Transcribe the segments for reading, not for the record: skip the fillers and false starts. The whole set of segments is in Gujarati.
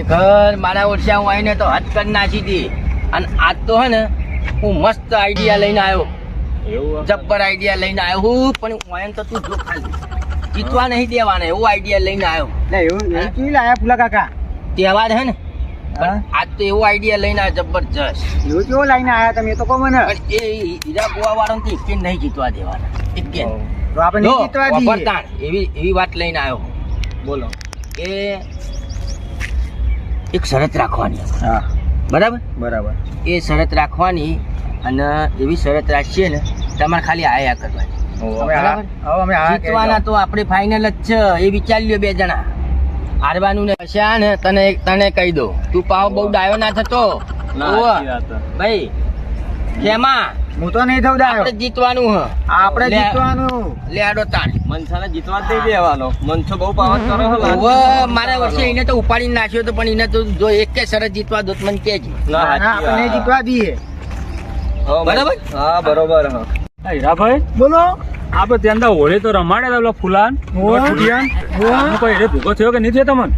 ઘર મારા ઓછા હું આવીને તો હદ કરી નાખી હતી અને આજ તો હે ને હું મસ્ત આઈડિયા લઈને આવ્યો. જબ્બર આઈડિયા લઈને આવ્યો હું, પણ હું તો તું જો ખાલી જીતવા નહીં દેવાના એવો આઈડિયા લઈને આવ્યો. એવું કેવી લાયા ફૂલા કાકા? તહેવાર હે ને આજ તો એવો આઈડિયા લઈને આવ્યો જબરજસ્ત. એવું કેવો લઈને આયા તમે? તો કહો મને. પણ એ હીરા ગોવા વાળાને તો એકે નહીં જીતવા દેવાના, એકે. તો આપણે નહીં જીતવા દઈએ. એવી વાત લઈને આવ્યો. બોલો કે એક શરત રાખવાની. હા બરાબર બરાબર. એ શરત રાખવાની અને એવી શરત રાખીએ ને તમારે ખાલી આયા કરવાની. બરાબર? જીતવાના તો આપણે ફાઇનલ જ છે, એ વિચારી લ્યો બે જણા. હારવાનું ને હશે ને તને કહી દો, તું પાવ બહુ ડાયો ના થતો ભાઈ. કેમાં હું તો નહીં થઉં ડાયો. આપણે જીતવાનું હ, આપણે જીતવાનું. લેડો તાણ. મનસાને જીતવા દઈ દેવાનો. મનસો બહુ પાવર કરો મારા વર્ષે એને તો ઉપાડીને નાખ્યો તો, પણ એને તો જો એક કે શરત જીતવા દો મને કેજી. આપણે જીતવા દઈએ. બરાબર? હા બરોબર. હા હીરાભાઈ બોલો. આપડે ત્યાં હોળી તો રમાડ્યા પેલા ફુલાન કોઈ એને ભેગો થયો કે નહીં થયો તમને?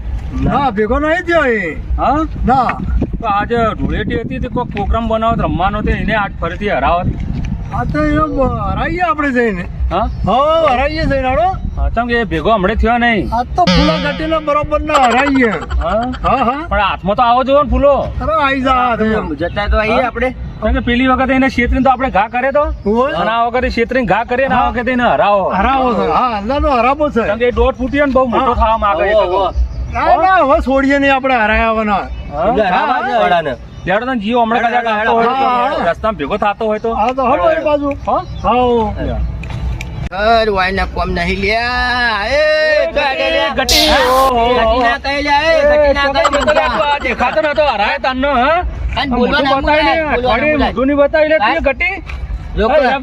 ના ભેગો નહીં થયો એ. હા ના તો આજે ધૂળેટી હતી તો કોઈ પ્રોગ્રામ બનાવત રમવાનો હતો, એને આજ ફરીથી હરાવત. આ તો હરાઈએ આપણે જઈને. હા હરાઈએ જઈને હાડો. ચમ કે એ ભેગો હમણાં થયો નહીં. આ તો ફૂલા કાઢીને બરોબર ના હરાઈએ. હા હા પણ હાથમાં તો આવો જોવો ને ફૂલો. અરે આઈ જા જતા તો આવીએ આપણે. કારણ કે પેલી વખતે એને છેતરીને તો આપણે ઘા કરે તો, અને આ વખતે છેતરીને ઘા કરીએ ને આ વખતે એને હરાવો. છે. હા અંદાનો હરાવો છે. કારણ કે એ દોઢ ફૂટ્યો ને બહુ મોટો થવા માંગે છે. ના ના હવે છોડીએ નહીં આપણે હરાવવાના. લેડો તને જીવો હમણાં કદાચ આવતો હોય તો, રસ્તામાં ભેગો થતો હોય તો. હા તો હળો એ બાજુ. હા ઘર વાયના કોમ નહીં લ્યા. એ ગટી. ગટી ના કહી લ્યા. એ ગટી ના કહી બધા. દેખાતો નતો હરાય તારનો. હા અને બોલવા ના બોલાય. મોઢું ની બતાવી લે તું ગટી.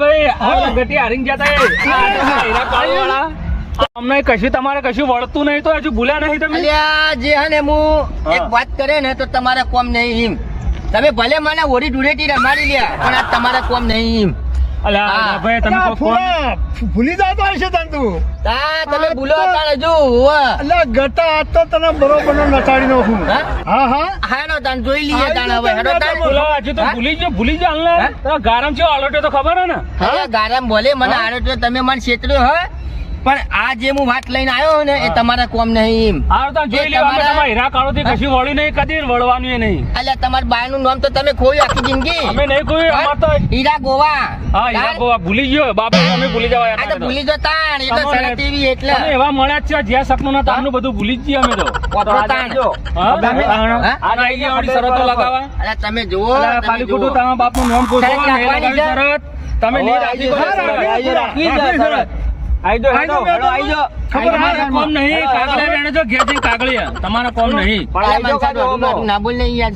ભાઈ ગટી હારી જતા અમને કશું તમારે કશું વળતું નહીં તો હજુ ભૂલ્યા નહીં તમે. અલ્યા જે હે ને હું એક વાત કરે ને તો તમારે કોમ નહીં એમ. તમે ભલે મને હોળી ધૂળેટી રમાડી લ્યા પણ આ તમારે કોમ નહીં એમ. અલ્યા ભાઈ તમે ભૂલી જતો હશે તને તું. તા તમે ભૂલો હતા હજુ. એટલે ગટા આજ તો તને બરોબર નચાડી નાખું. હા હા હાડો તાન જોઈ લઈએ તાન હવે. હેડો તાન. હજુ તો ભૂલી જાવ ને. ગારમ છે આલોટે તો ખબર હે ને. હા ગારામ બોલે મને આડો તમે મને છેતર્યો હે, પણ આ જે હું વાત લઈને આવ્યો ને એ તમારા કોમ નહીં. જોઈ લે હીરા કાળો થી કશું વળ્યું નહીં, કદી વળવાનું નહીં. એટલે તમારા બાય નું નામ તો તમે ખોયું આખી જિંદગી. અમે નહીં ખોયું. અમાર તો હીરા ગોવા. હા હીરા ગોવા ભૂલી ગયો બાપા. અમે ભૂલી જવાય. આ તો ભૂલી જતા એ તો શરત એવી એટલે એવા મળ્યા છે જ્યાં સપનું ના તારનું બધું ભૂલી જ જઈએ અમે તો. શરતો લગાવવા. અરે તમે જુઓ ખાલી ખોટું તમારા બાપ નું નામ પૂછો. શરત તમે નહીં રાખી શરત.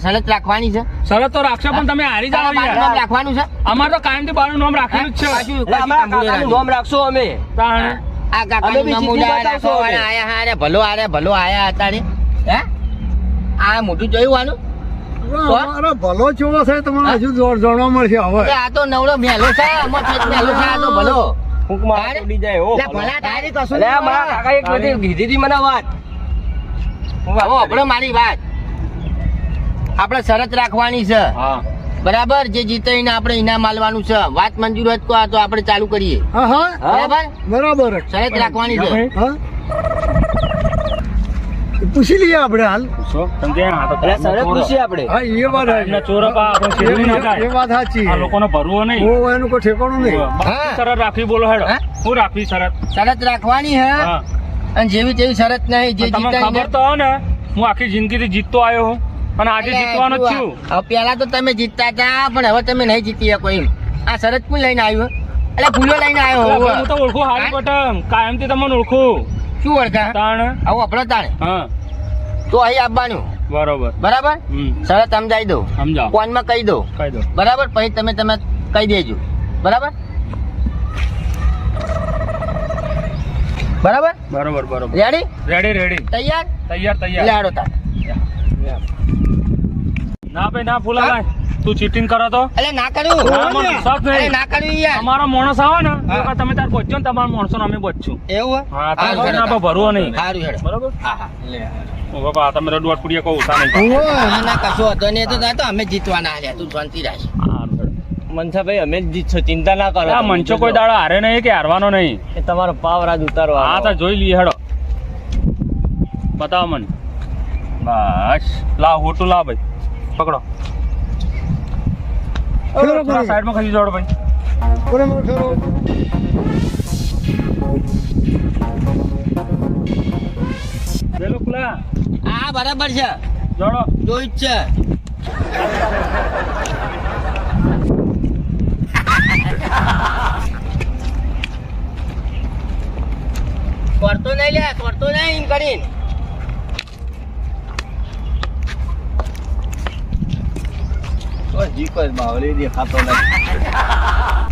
શરત રાખવાની છે. શરત તો રાખશો પણ તમે હારી જાવ. રાખવાનું છે. અમારે તો કાયમ થી બારું નામ રાખેલું જ છે. નામ રાખશો અમે. આ કાકા ભલો આયા હતા ને. હે આ મોટું જોયું આનું. અરે ભલો ચેવો છે તમને હજુ જાણવા મળશે હવે. આ તો નવરો મેલો છે. મેલો છે આ તો ભલો. મારી વાત આપણે શરત રાખવાની છે. બરાબર જે જીતે એને આપણે ઇનામ આલવાનું છે. વાત મંજૂર હોય તો આપણે ચાલુ કરીએ. બરાબર શરત રાખવાની છે. પૂછી લઈએ આપણે હાલ. લોકોને ભરવો નહીં. એનું કોઈ ઠેકાણું નહીં. શરત રાખવી બોલો હેડો. હું રાખવી શરત. શરત રાખવાની હે અને જેવી તેવી શરત નહીં. જે તમને ખબર તો હે ને હું આખી જિંદગી થી જીતતો આવ્યો હું અને આજે જીતવાનો જ છું. પેલા તો તમે જીતતા હતા પણ હવે તમે નહીં જીતી શકો એમ. આ શરત કોણ લઈને આવ્યું? એટલે ભૂલો લઈને આવ્યો. હું તો ઓળખું હારી બટમ કાયમ થી તમને ઓળખું. શું ઓળખા? તાણ આવું આપણો તાણ. હા તો અહીં આવવાનું. બરાબર શરત સમજાઈ દો. સમજાવો. ફોનમાં કહી દો. બરાબર પછી તમે કહી દેજો. બરાબર રેડી. તૈયાર. તૈયાર. લાડો તાર. ના ભાઈ ના ફૂલાભાઈ તું ચીટિંગ કરો તો અલે ના કરું ના, મને વિશ્વાસ નહીં. અલે ના કરું યાર અમારો માણસ આવે ને એ વખત તમે તાર બચ્યો ને તમારા માણસો અમે બચ્યું એવું હા તારે કોઈ ના ભરવો નહીં સારું હેડો બરોબર હા હા લે ઓ બાપા તમે રડવાટ પુડિયા કહું ઉઠા નહીં ના ના કશો હતો ને તો ના તો અમે જીતવાના હાલ્યા તું શાંતિ રાખ મનસાભાઈ અમે જ જીતશો ચિંતા ના કરો આ મંચો કોઈ દાડો હારે નહીં કે હારવાનો નહીં એ તમારો પાવર આજ ઉતારવા હા તો જોઈ લઈએ હેડો બતાવો મને બસ લાવ હોટું લાવ ભાઈ પકડો થોડા સાઈડમાં ખસી જાવ ભાઈ બરાબર ખરો પેલો ખુલા હા બરાબર છે જોડો જોઈ જ છે કરતો નહીં લે કરતો નહીં એમ કરીને જીકો બાવલી દેખાતો નથી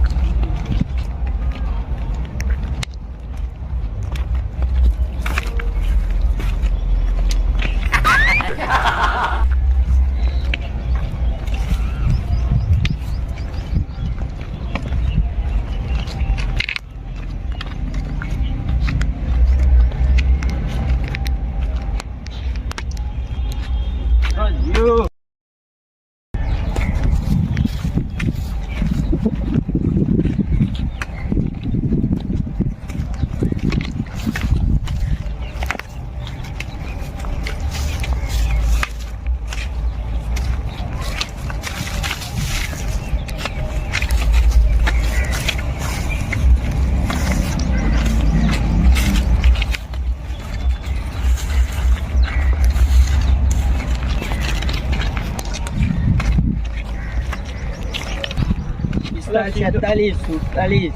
છેતાલીસ સુડતાલીસ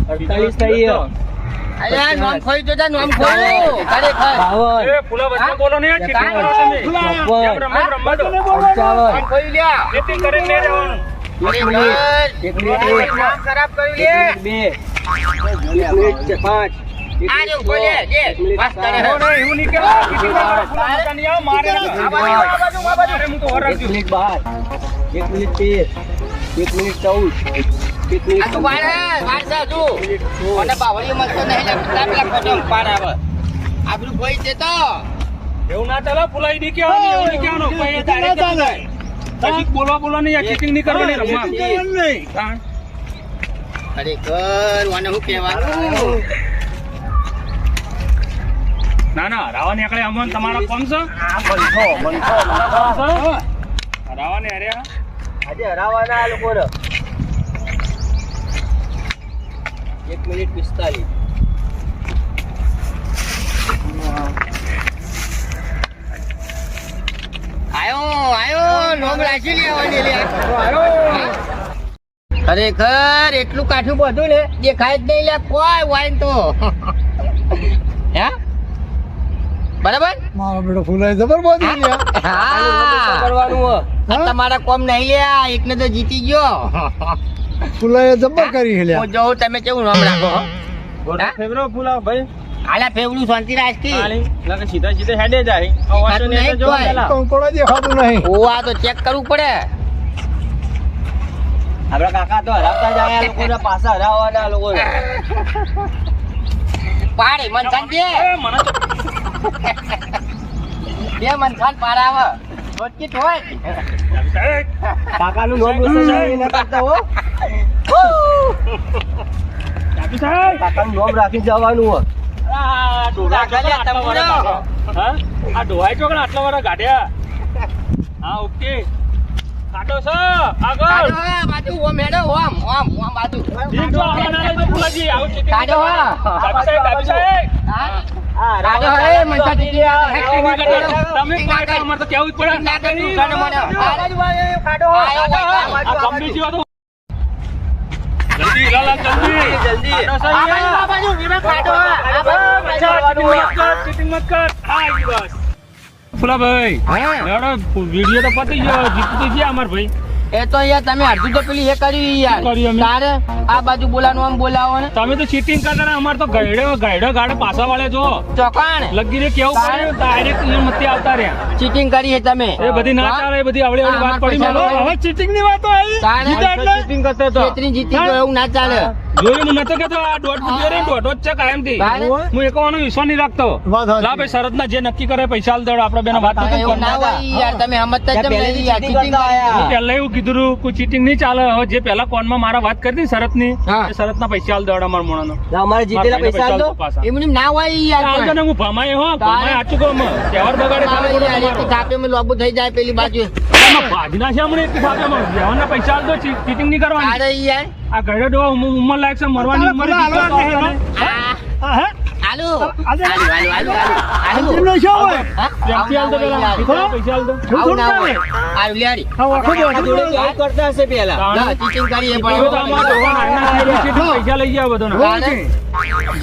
અડતાલીસ થઈ અરે નામ ખોઈ તો જા નામ ખોઈ ખરેખર બાવન એ ફૂલા વચ્ચે બોલો ને ચીટિંગ કરો તમે ચોપન રમવા દો પંચાવન નામ ખોઈ લ્યા ચીટિંગ કરીને નહીં રહેવાનું એક મિનિટ નામ ખરાબ કર્યું લે બે એક મિનિટ પાંચ આ જો બોલે જે બસ કરે એવું નહીં કે ચીટિંગ કરો ફૂલા વચ્ચે નહીં આવો મારે આ બાજુ મારે હું તો એક હરાવજો મિનિટ 12 એક મિનિટ 13 એક મિનિટ 14 એક મિનિટ આ તો વાર છે તું મને બાવળીઓ મળતો નહીં લે કેટલા પેલા ખોટો પાર આવે આબરૂ ખોઈ છે તો એવું ના ચાલે ફૂલાઈ દી કેવાનું એવું નહીં કેવાનું કોઈ ડાયરેક્ટ પછી બોલવા નહીં આ ચીટિંગ નહીં કરવાની રમવા હા. ખરેખર મને શું કહેવાનું ના ના રાવા નીકળે અમન તમારા કોણ છે બનશો રાવા ને અરે આજે હરાવાના આ લોકો 1 મિનિટ 45 આયો નોમ રાખી લેવાની લે ખરેખર એટલું કાઠું બધું ને દેખાય જ નહીં લે કોઈ વાઈન તો હે બરાબર મારો બેટો ફૂલાય જબરદસ્ત લ્યા હા કરવાનું હો આ તમારા કોમ નહીં લ્યા એકને તો જીતી ગયો ફૂલાય જબર કરી લ્યા હું જોઉં તમે કેવું નામ રાખો ગોડા ફેવરો ફૂલા ભાઈ આલા ફેવડું શાંતિ રાખી લાગે સીધા સીધા હેડે જાય ખાતું નહીં કોઈ. કંકોડા દેખાતું નહીં ઓવા તો ચેક કરવું પડે આપડા કાકા તો હરાવતા જાય આ લોકોને પાછા હરાવવાના આ લોકોને પાડી મનખાન દે મને તો બે મનખાન પાડ આવે વચ્ચે હોય કાકાનું નામ રોશન ના કરતા હો જાપી સાહેબ કાકાનું નામ રાખી જવાનું હો આ ડોહા ચોકડા આટલા વાળા ગાઢ્યા. હા આ ડોહાઈ ચોકડા આટલા વાળા ગાઢ્યા હા ઓકે કાઢો છે આગળ બાજુ ઓમ હેડો ઓમ ઓમ ઓમ બાજુ ઠીક છે આપણે ના લઈ તો ફૂલાજી આવું ચીટિંગ કાઢો હા જાપી સાહેબ હા કાઢો હે મનખા દીદી acting નહીં કરતા. તમે કોઈ કામ અમારે તો કેવું જ પડે ના કરી દુકાને મને કાઢો આ કંપની જેવા તો જલ્દી હિલાલાલ જલ્દી આ બાજુ વિવેક કાઢો આ બાજુ ચીટિંગ મત કર હા ઈ બસ ફૂલાભાઈ લેડો વિડિયો તો પતી ગયો જીતી ગયા અમાર ભાઈ એ તો યાર તમે અડધું તો પેલી એ કર્યું યાર કર્યું અમે? તારે આ બાજુ બોલાવાનું આમ બોલાવો ને તમે તો ચીટિંગ કરતા ને અમારે તો ગાડે ગાડે પાછા વાળે જો ચોકાણ લગી રે કેવું પડ્યું ડાયરેક્ટ અહીંયા મતે આવતા રહ્યા ચીટિંગ કરી છે તમે એ બધી ના ચાલે એ બધી આવડી આવડી વાત પડી હા, મને હવે ચીટિંગ ની વાતો આવી તારે જીતા એટલે ચીટિંગ કરતો હતો ચેતરી જીતી ગયો એવું ના ચાલે જોયું હું નતો કેતો આ દોઢ રૂપિયા રે દોઢ જ છે કાયમથી તારે? હું એકવાનો વિશ્વાસ નહીં રાખતો વાત સાચી. લા ભાઈ શરત ના જે નક્કી કરે પૈસા આલ દેડો આપણે બેના વાત તારે નથી એવું ના હોય યાર તમે સમજતા જ તમે નહીં યાર ચીટિંગ હું પહેલા એવું કીધું હતું, કોઈ ચીટિંગ નહીં ચાલે હવે જે પહેલા કોનમાં મારા વાત કરી હતી શરત ની હા. શરત ના પૈસા આલ દેડો અમારા મોણાનો અમારે જીતેલા પૈસા આલ દો. એમ ના હોય યાર આલ દો પણ. ને હું ભમાય હો તારે? ભમાય આચું કહું મેં. તહેવાર બગાડે ના ચાલે હોય બોલો યાર, તમારો. એક થાપે માં લોબુ થઈ જાય પેલી બાજુ એમાં ભાજના છે હમણાં એક થાપેમાં. વ્યવહારના પૈસા આલ દો ચીટિંગ નહીં કરવાની તારે યાર આ ઘરે ડોહા ઉંમર લાયક છે મરવાની ઉંમરે તારે જીતવા ખુલ્લા તો આ હા હે આલુ આજે આલુ આલુ આલુ આલુ જીમનો શું હોય હા? પ્રેમથી આલ દો પેલા. આવું કેટલા પૈસા આલ દો આવું ના હોય આલુ લ્યારી હા આખો આપણા જોડે કામ કરતા હશે પેલા ના, ચીટિંગ કરી એ હવે તો પણ અમારા દુકાન આવીને આવીને કેટલા પૈસા લઈ ગયા બધાના. તારે?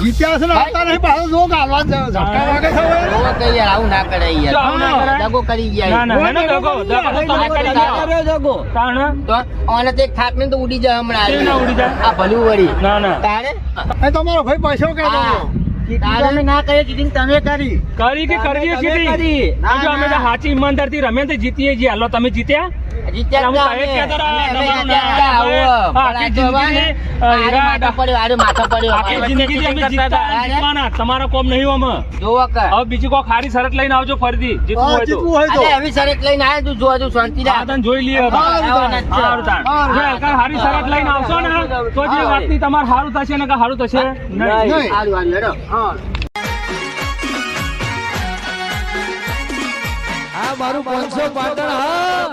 જીત્યા છે ને આવતા નહીં પાછો જો ગાલવા જ ઝટકા વાગે છે હવે. જોવો કે યાર આવું ના કરે જો યાર આવું ના કરાય. દગો કરી ના ગયા ના ના દગો દગો તો તમે કરી જાઓ. કર્યો જગો તાણ તો આને તો એક થાપ ને તો ઉડી જાય હમણાં કેવી ના ઉડી જાય? આ ભલું વળી ના ના તારે એ તમારો ભાઈ પૈસો કે હા. તારે ના કરે ચીટિંગ તમે કરી કરી કે કરવી તમે ચીટિંગ? કરી. ના, જો અમે તો ના. સાચી ઈમાનદારથી રમ્યા તો જીતીએ છીએ. હાલો તમે જીત્યા? જીત્યા હું જ કહે જ કહેતો રહો, અમે તમારું જીત્યા ના, આવો. હા, પણ આ આખી તો હવે જિંદગી આરે હીરા માથા પડ્યો આરે માથા પડ્યો આખી જિંદગી અમે જીતતા તારે? જીતવાના. તમારા કોમ નહીં આમાં. જોવો કે હવે બીજી કોઈ ખારી શરત લઈને આવજો ફરીથી જીતવું હોય તો. જીતવું હોય તો અરે એવી શરત લઈને આયા તું જો તું શાંતિ હા, રાખ તને જોઈ લઈએ હવે. આવવાના જ છે. હારું તાણ. જો હલકા હારી શરત લઈને આવશો ને તો જે વાતની તમારે હારું થશે ને કે હારું થશે નહીં. નહીં. હારું, હારું, હેડો. આ મારું 500 પાટણ હા